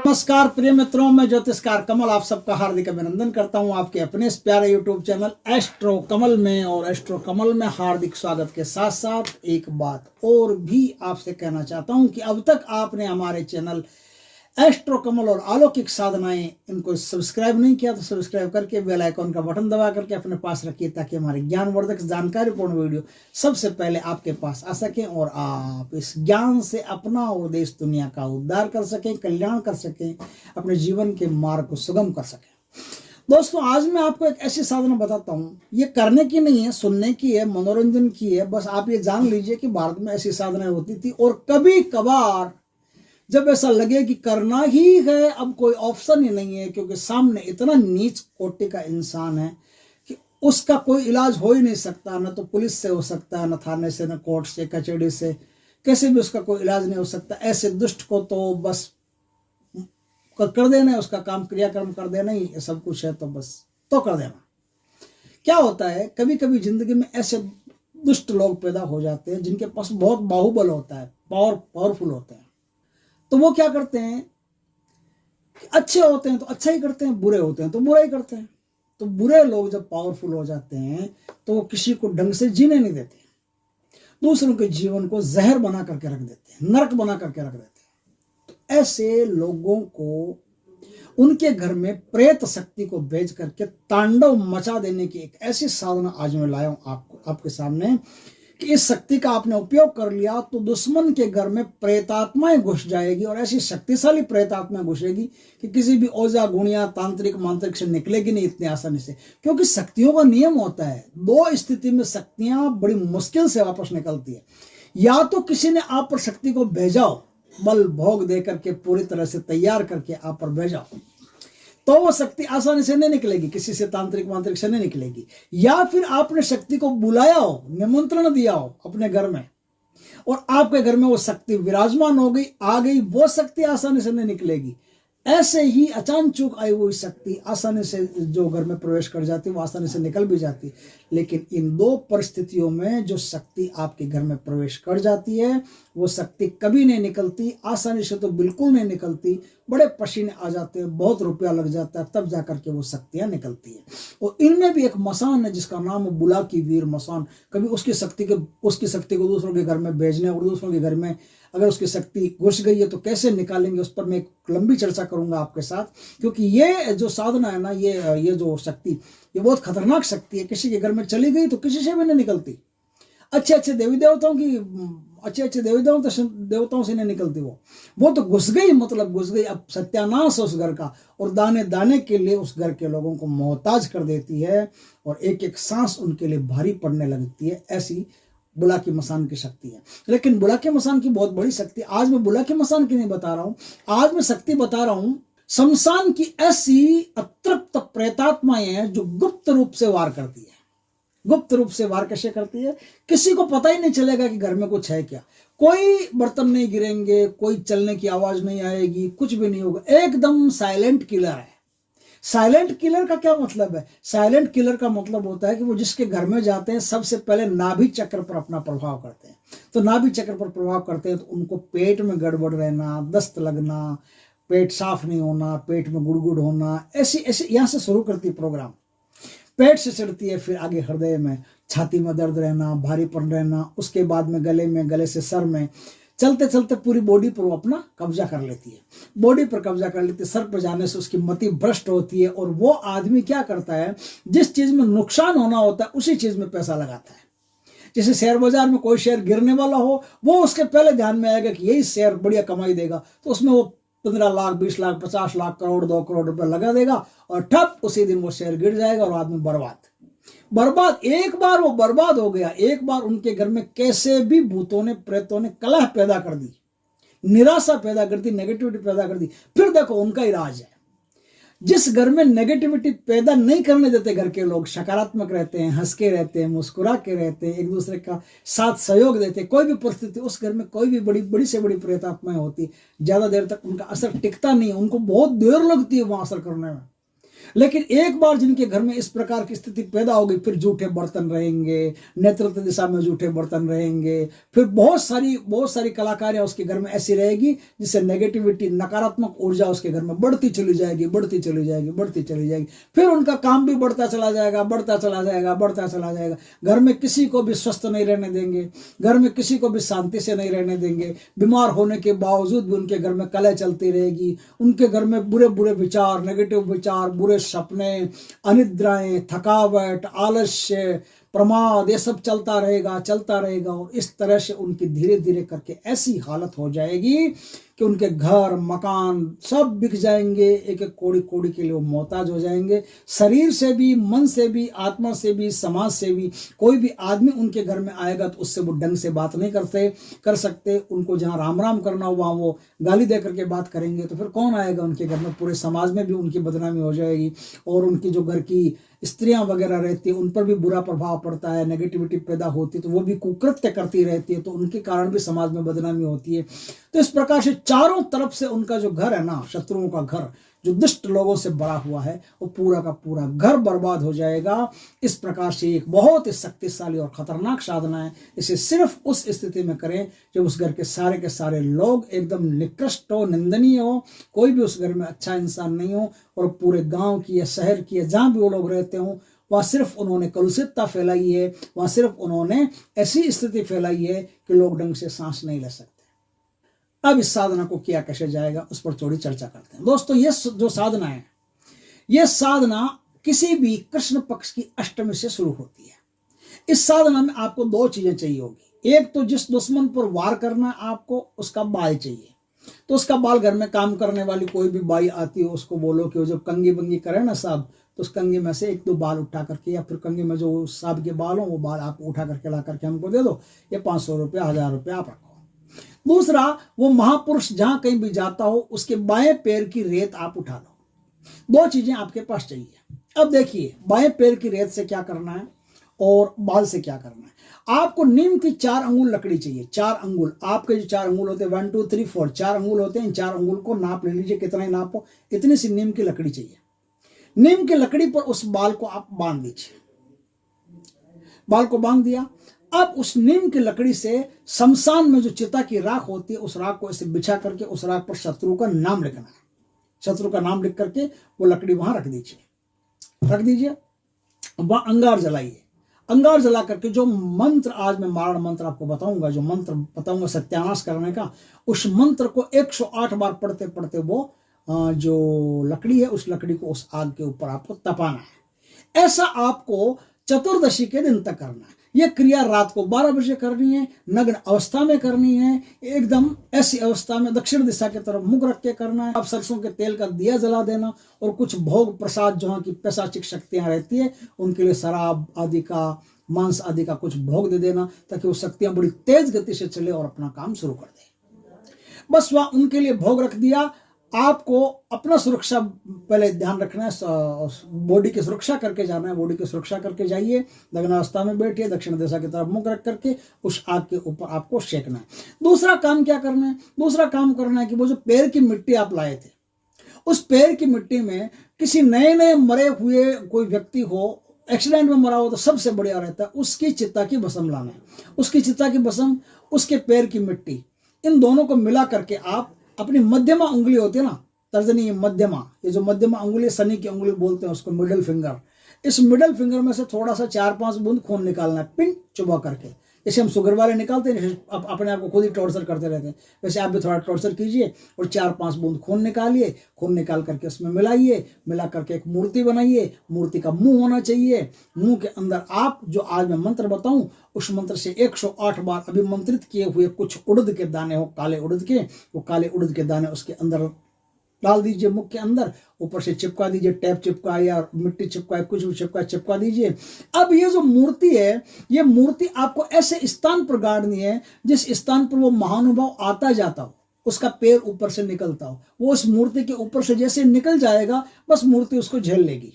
नमस्कार प्रिय मित्रों, मैं ज्योतिषकार कमल आप सबका हार्दिक अभिनंदन करता हूं आपके अपने इस प्यारे यूट्यूब चैनल एस्ट्रो कमल में। और एस्ट्रो कमल में हार्दिक स्वागत के साथ साथ एक बात और भी आपसे कहना चाहता हूं कि अब तक आपने हमारे चैनल एस्ट्रो कमल और अलौकिक साधनाएं इनको सब्सक्राइब नहीं किया तो सब्सक्राइब करके बेल आइकॉन का बटन दबा करके अपने पास रखिए, ताकि हमारे ज्ञानवर्धक जानकारीपूर्ण वीडियो सबसे पहले आपके पास आ सकें और आप इस ज्ञान से अपना और देश दुनिया का उद्धार कर सकें, कल्याण कर सकें, अपने जीवन के मार्ग को सुगम कर सकें। दोस्तों, आज मैं आपको एक ऐसी साधना बताता हूँ, ये करने की नहीं है, सुनने की है, मनोरंजन की है। बस आप ये जान लीजिए कि भारत में ऐसी साधनाएं होती थी और कभी कभार जब ऐसा लगे कि करना ही है, अब कोई ऑप्शन ही नहीं है, क्योंकि सामने इतना नीच कोटि का इंसान है कि उसका कोई इलाज हो ही नहीं सकता। न तो पुलिस से हो सकता है, न थाने से, न कोर्ट से, कचहरी से, कैसे भी उसका कोई इलाज नहीं हो सकता। ऐसे दुष्ट को तो बस कर देना है, उसका काम क्रियाक्रम कर देना ही सब कुछ है, तो बस तो कर देना। क्या होता है, कभी कभी जिंदगी में ऐसे दुष्ट लोग पैदा हो जाते हैं जिनके पास बहुत बाहुबल होता है, पावरफुल होते हैं। तो वो क्या करते हैं कि अच्छे होते हैं तो अच्छा ही करते हैं, बुरे होते हैं तो बुरा ही करते हैं। तो बुरे लोग जब पावरफुल हो जाते हैं तो वो किसी को ढंग से जीने नहीं देते, दूसरों के जीवन को जहर बना करके रख देते हैं, नरक बना करके रख देते हैं। तो ऐसे लोगों को उनके घर में प्रेत शक्ति को भेज करके तांडव मचा देने की एक ऐसी साधना आज मैं लाया हूं आपके सामने कि इस शक्ति का आपने उपयोग कर लिया तो दुश्मन के घर में प्रेतात्माएं घुस जाएगी, और ऐसी शक्तिशाली प्रेतात्मा घुसेगी कि किसी भी ओझा गुणिया तांत्रिक मांत्रिक से निकलेगी नहीं इतनी आसानी से। क्योंकि शक्तियों का नियम होता है, दो स्थिति में शक्तियां बड़ी मुश्किल से वापस निकलती है। या तो किसी ने आप पर शक्ति को भेजा हो, बल भोग दे करके पूरी तरह से तैयार करके आप पर भेजा हो, तो वो शक्ति आसानी से नहीं निकलेगी, किसी से तांत्रिक मांत्रिक से नहीं निकलेगी। या फिर आपने शक्ति को बुलाया हो, निमंत्रण दिया हो अपने घर में, और आपके घर में वो शक्ति विराजमान हो गई, आ गई, वो शक्ति आसानी से नहीं निकलेगी। ऐसे ही अचानचूक आई हुई शक्ति आसानी से जो घर में प्रवेश कर जाती है वो आसानी से निकल भी जाती। लेकिन इन दो परिस्थितियों में जो शक्ति आपके घर में प्रवेश कर जाती है वो शक्ति कभी नहीं निकलती, आसानी से तो बिल्कुल नहीं निकलती। बड़े पसीने आ जाते हैं, बहुत रुपया लग जाता है, तब जाकर के वो शक्तियां निकलती है। और इनमें भी एक मसान है जिसका नाम है बुला की वीर मसान। कभी उसकी शक्ति को दूसरों के घर में भेजने और दूसरों के घर में अगर उसकी शक्ति घुस गई है तो कैसे निकालेंगे, उस पर मैं एक लंबी चर्चा करूंगा आपके साथ। क्योंकि ये जो साधना है ना, ये जो शक्ति, ये बहुत खतरनाक शक्ति है। किसी के घर में चली गई तो किसी से भी नहीं निकलती। अच्छे देवी देवताओं से नहीं निकलती, वो तो घुस गई, मतलब घुस गई। अब सत्यानाश है उस घर का, और दाने दाने के लिए उस घर के लोगों को मोहताज कर देती है, और एक एक सांस उनके लिए भारी पड़ने लगती है। ऐसी बुला की मसान की शक्ति है। लेकिन बुला के मसान की बहुत बड़ी शक्ति, आज मैं बुला के मसान की नहीं बता रहा हूं, आज मैं शक्ति बता रहा हूं शमशान की। ऐसी अतृप्त प्रेतात्माएं हैं जो गुप्त रूप से वार करती है। गुप्त रूप से वार कैसे करती है, किसी को पता ही नहीं चलेगा कि घर में कुछ है क्या। कोई बर्तन नहीं गिरेंगे, कोई चलने की आवाज नहीं आएगी, कुछ भी नहीं होगा, एकदम साइलेंट किलर है। साइलेंट किलर का क्या मतलब है? साइलेंट किलर का मतलब होता है कि वो जिसके घर में जाते हैं सबसे पहले नाभि चक्र पर अपना प्रभाव करते हैं। तो नाभि चक्र पर प्रभाव करते हैं तो उनको पेट में गड़बड़ रहना, दस्त लगना, पेट साफ नहीं होना, पेट में गुड़गुड़ होना, ऐसी यहाँ से शुरू करती प्रोग्राम। पेट से चढ़ती है, फिर आगे हृदय में, छाती में दर्द रहना, भारीपन रहना, उसके बाद में गले से सर में, चलते चलते पूरी बॉडी पर वो अपना कब्जा कर लेती है। बॉडी पर कब्जा कर लेती है, सर पर जाने से उसकी मति भ्रष्ट होती है। और वो आदमी क्या करता है, जिस चीज में नुकसान होना होता है उसी चीज में पैसा लगाता है। जैसे शेयर बाजार में कोई शेयर गिरने वाला हो, वो उसके पहले ध्यान में आएगा कि यही शेयर बढ़िया कमाई देगा, तो उसमें वो 15 लाख 20 लाख 50 लाख करोड़ 2 करोड़ रुपए लगा देगा, और ठप उसी दिन वो शेयर गिर जाएगा और आदमी बर्बाद। एक बार वो बर्बाद हो गया, एक बार उनके घर में कैसे भी भूतों ने, प्रेतों ने कलह पैदा कर दी, निराशा पैदा कर दी, नेगेटिविटी पैदा कर दी। फिर देखो उनका ही राज है। जिस घर में नेगेटिविटी पैदा नहीं करने देते घर के लोग, सकारात्मक रहते हैं, हंस के रहते हैं, मुस्कुरा के रहते हैं, एक दूसरे का साथ सहयोग देते हैं, कोई भी परिस्थिति, उस घर में कोई भी बड़ी से बड़ी प्रेतात्माएं होती, ज्यादा देर तक उनका असर टिकता नहीं है, उनको बहुत देर लगती है वहां असर करने में। लेकिन एक बार जिनके घर में इस प्रकार की स्थिति पैदा होगी, फिर जूठे बर्तन रहेंगे, नेतृत्व दिशा में जूठे बर्तन रहेंगे, फिर बहुत सारी कलाकारियां उसके घर में ऐसी रहेगी जिससे नेगेटिविटी, नकारात्मक ऊर्जा उसके घर में बढ़ती चली जाएगी, बढ़ती चली जाएगी, बढ़ती चली जाएगी। फिर उनका काम भी बढ़ता चला जाएगा, बढ़ता चला जाएगा, बढ़ता चला जाएगा। घर में किसी को भी स्वस्थ नहीं रहने देंगे, घर में किसी को भी शांति से नहीं रहने देंगे। बीमार होने के बावजूद भी उनके घर में कलह चलती रहेगी, उनके घर में बुरे बुरे विचार, नेगेटिव विचार, बुरे सपने, अनिद्राएं, थकावट, आलस्य, प्रमाद, ये सब चलता रहेगा। और इस तरह से उनकी धीरे धीरे करके ऐसी हालत हो जाएगी कि उनके घर मकान सब बिक जाएंगे, एक एक कोड़ी कोड़ी के लिए वो मोहताज हो जाएंगे। शरीर से भी, मन से भी, आत्मा से भी, समाज से भी। कोई भी आदमी उनके घर में आएगा तो उससे वो ढंग से बात नहीं कर सकते। उनको जहाँ राम राम करना हो वहाँ वो गाली दे करके बात करेंगे, तो फिर कौन आएगा उनके घर में? पूरे समाज में भी उनकी बदनामी हो जाएगी। और उनकी जो घर की स्त्रियां वगैरह रहती है उन पर भी बुरा प्रभाव पड़ता है, नेगेटिविटी पैदा होती है, तो वो भी कुकृत्य करती रहती है, तो उनके कारण भी समाज में बदनामी होती है। तो इस प्रकार से चारों तरफ से उनका जो घर है ना, शत्रुओं का घर, जो दुष्ट लोगों से भरा हुआ है, वो पूरा का पूरा घर बर्बाद हो जाएगा। इस प्रकार से एक बहुत ही शक्तिशाली और खतरनाक साधना है। इसे सिर्फ उस स्थिति में करें जब उस घर के सारे लोग एकदम निकृष्ट हो, निंदनीय हो, कोई भी उस घर में अच्छा इंसान नहीं हो, और पूरे गांव की या शहर की या जहां भी वो लोग रहते हो वहां सिर्फ उन्होंने कलुषितता फैलाई है, वहां सिर्फ उन्होंने ऐसी स्थिति फैलाई है कि लोग ढंग से सांस नहीं ले सकते। अब इस साधना को किया कैसे जाएगा, उस पर थोड़ी चर्चा करते हैं। दोस्तों, ये जो साधना है, यह साधना किसी भी कृष्ण पक्ष की अष्टमी से शुरू होती है। इस साधना में आपको दो चीजें चाहिए होगी। एक तो जिस दुश्मन पर वार करना आपको, उसका बाल चाहिए। तो उसका बाल, घर में काम करने वाली कोई भी बाई आती हो उसको बोलो कि वो जब कंगी बंगी करे ना साहब, तो उस कंगी में से एक दो बाल उठा करके, या फिर कंगी में जो साहब के बाल हो वो बाल आप उठा करके ला करके हमको दे दो, ये 500 रुपया, 1000 रुपया आप रखो। दूसरा, वो महापुरुष जहां कहीं भी जाता हो उसके बाएं पैर की रेत आप उठा लो। दो चीजें आपके पास चाहिए। अब देखिए, बाएं पैर की रेत से क्या करना है और बाल से क्या करना है। आपको नीम की 4 अंगुल लकड़ी चाहिए। 4 अंगुल, आपके जो 4 अंगुल होते हैं, 1 2 3 4, 4 अंगुल होते हैं। इन 4 अंगुल को नाप ले लीजिए, कितना ही नापो, इतनी सी नीम की लकड़ी चाहिए। नीम की लकड़ी पर उस बाल को आप बांध दीजिए। बाल को बांध दिया। अब उस नीम की लकड़ी से शमशान में जो चिता की राख होती है, उस राख को ऐसे बिछा करके उस राख पर शत्रु का नाम लिखना है। शत्रु का नाम लिख करके वो लकड़ी वहां रख दीजिए। वहां अंगार जलाइए। अंगार जला करके जो मंत्र, आज मैं मारण मंत्र आपको बताऊंगा, जो मंत्र बताऊंगा सत्यानाश करने का, उस मंत्र को 108 बार पढ़ते पढ़ते वो जो लकड़ी है, उस लकड़ी को उस आग के ऊपर आपको तपाना है। ऐसा आपको चतुर्दशी के दिन तक करना है। यह क्रिया रात को 12 बजे करनी है, नग्न अवस्था में करनी है, एकदम ऐसी अवस्था में दक्षिण दिशा की तरफ मुख रख के करना है। अब सरसों के तेल का दिया जला देना, और कुछ भोग प्रसाद जहाँ की पैशाचिक शक्तियां रहती है उनके लिए शराब आदि का, मांस आदि का कुछ भोग दे देना, ताकि वो शक्तियां बड़ी तेज गति से चले और अपना काम शुरू कर दे। बस वहां उनके लिए भोग रख दिया। आपको अपना सुरक्षा पहले ध्यान रखना है, बॉडी की सुरक्षा करके जाना है। बॉडी की सुरक्षा करके जाइए, नग्नावस्था में बैठिए, दक्षिण दिशा की तरफ मुख रख करके उस आग के ऊपर आपको सेकना है। दूसरा काम क्या करना है? दूसरा काम करना है कि वो जो पैर की मिट्टी आप लाए थे, उस पैर की मिट्टी में किसी नए मरे हुए कोई व्यक्ति हो, एक्सीडेंट में मरा हो तो सबसे बढ़िया रहता है, उसकी चिता की भस्म लाना है। उसकी चिता की भस्म, उसके पैर की मिट्टी, इन दोनों को मिला करके आप अपनी मध्यमा उंगली होती है ना, तर्जनी मध्यमा, ये जो मध्यमा उंगली, शनि की उंगली बोलते हैं उसको, मिडिल फिंगर, इस मिडिल फिंगर में से थोड़ा सा 4-5 बूंद खून निकालना है, पिन चुबा करके। जैसे हम शुगर वाले निकालते हैं, अपने आप को खुद ही टॉर्चर करते रहते हैं, वैसे आप भी थोड़ा टॉर्चर कीजिए और 4-5 बूंद खून निकालिए। खून निकाल करके उसमें मिलाइए, मिला करके एक मूर्ति बनाइए। मूर्ति का मुंह होना चाहिए। मुंह के अंदर आप जो आज मैं मंत्र बताऊं, उस मंत्र से 108 बार अभिमंत्रित किए हुए कुछ उड़द के दाने हो, काले उड़द के, वो काले उड़द के दाने उसके अंदर डाल दीजिए, मुख के अंदर। ऊपर से चिपका दीजिए, टैप चिपका या मिट्टी चिपका, कुछ भी चिपका दीजिए। अब ये जो मूर्ति है, ये मूर्ति आपको ऐसे स्थान पर गाड़नी है जिस स्थान पर वो महानुभाव आता जाता हो, उसका पैर ऊपर से निकलता हो। वो उस मूर्ति के ऊपर से जैसे निकल जाएगा, बस मूर्ति उसको झेल लेगी।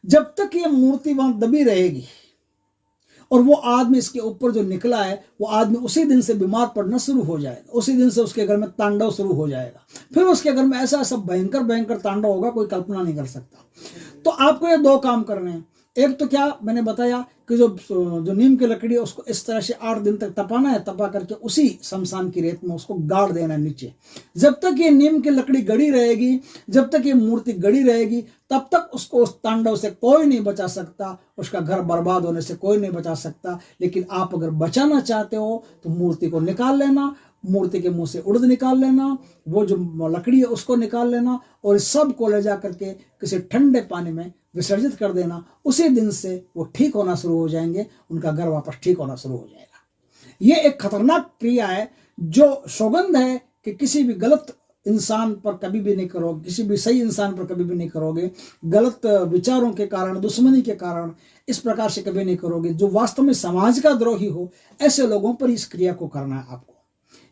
जब तक ये मूर्ति वहां दबी रहेगी और वो आदमी इसके ऊपर जो निकला है, वो आदमी उसी दिन से बीमार पड़ना शुरू हो जाएगा। उसी दिन से उसके घर में तांडव शुरू हो जाएगा। फिर उसके घर में ऐसा भयंकर तांडव होगा, कोई कल्पना नहीं कर सकता। तो आपको ये दो काम करने हैं। एक तो क्या मैंने बताया कि जो नीम की लकड़ी है उसको इस तरह से 8 दिन तक तपाना है, तपा करके उसी शमशान की रेत में उसको गाड़ देना है नीचे। जब तक ये नीम की लकड़ी गड़ी रहेगी, जब तक ये मूर्ति गड़ी रहेगी, तब तक उसको उस तांडव से कोई नहीं बचा सकता, उसका घर बर्बाद होने से कोई नहीं बचा सकता। लेकिन आप अगर बचाना चाहते हो तो मूर्ति को निकाल लेना, मूर्ति के मुंह से उड़द निकाल लेना, वो जो लकड़ी है उसको निकाल लेना, और इस सब को ले जा करके किसी ठंडे पानी में विसर्जित कर देना। उसी दिन से वो ठीक होना शुरू हो जाएंगे, उनका घर वापस ठीक होना शुरू हो जाएगा। ये एक खतरनाक क्रिया है जो सौगंध है कि किसी भी गलत इंसान पर कभी भी नहीं करोगे, किसी भी सही इंसान पर कभी भी नहीं करोगे। गलत विचारों के कारण, दुश्मनी के कारण इस प्रकार से कभी नहीं करोगे। जो वास्तव में समाज का द्रोही हो, ऐसे लोगों पर इस क्रिया को करना है आपको।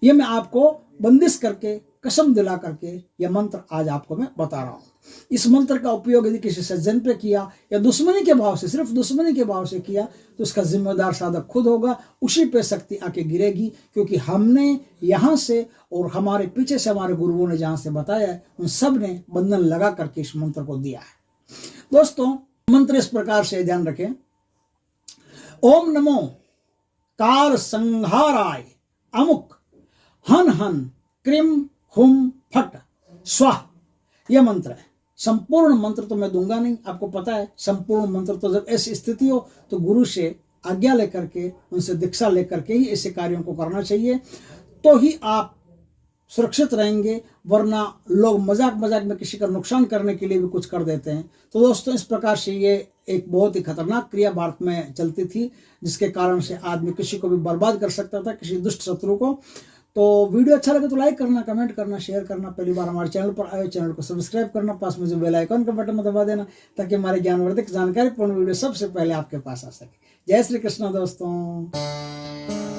ये मैं आपको बंदिश करके, कसम दिला करके यह मंत्र आज आपको मैं बता रहा हूं। इस मंत्र का उपयोग यदि किसी सज्जन पे किया या दुश्मनी के भाव से, सिर्फ दुश्मनी के भाव से किया, तो उसका जिम्मेदार साधक खुद होगा, उसी पे शक्ति आके गिरेगी। क्योंकि हमने यहाँ से और हमारे पीछे से हमारे गुरुओं ने जहां से बताया है, उन सब ने बंधन लगा करके इस मंत्र को दिया है। दोस्तों, मंत्र इस प्रकार से ध्यान रखें। ओम नमो काल संहाराय अमुक हन हन क्रिम हुम फट स्वाह। यह मंत्र है। संपूर्ण मंत्र तो मैं दूंगा नहीं, आपको पता है। संपूर्ण मंत्र तो जब ऐसी स्थिति हो तो गुरु से आज्ञा लेकर के, उनसे दीक्षा लेकर के ही ऐसे कार्यों को करना चाहिए, तो ही आप सुरक्षित रहेंगे। वरना लोग मजाक मजाक में किसी का नुकसान करने के लिए भी कुछ कर देते हैं। तो दोस्तों, इस प्रकार से ये एक बहुत ही खतरनाक क्रिया भारत में चलती थी, जिसके कारण से आदमी किसी को भी बर्बाद कर सकता था, किसी दुष्ट शत्रु को। तो वीडियो अच्छा लगे तो लाइक करना, कमेंट करना, शेयर करना। पहली बार हमारे चैनल पर आए, चैनल को सब्सक्राइब करना, पास में जो बेल आइकन का बटन दबा देना, ताकि हमारे ज्ञानवर्धक जानकारीपूर्ण वीडियो सबसे पहले आपके पास आ सके। जय श्री कृष्ण दोस्तों।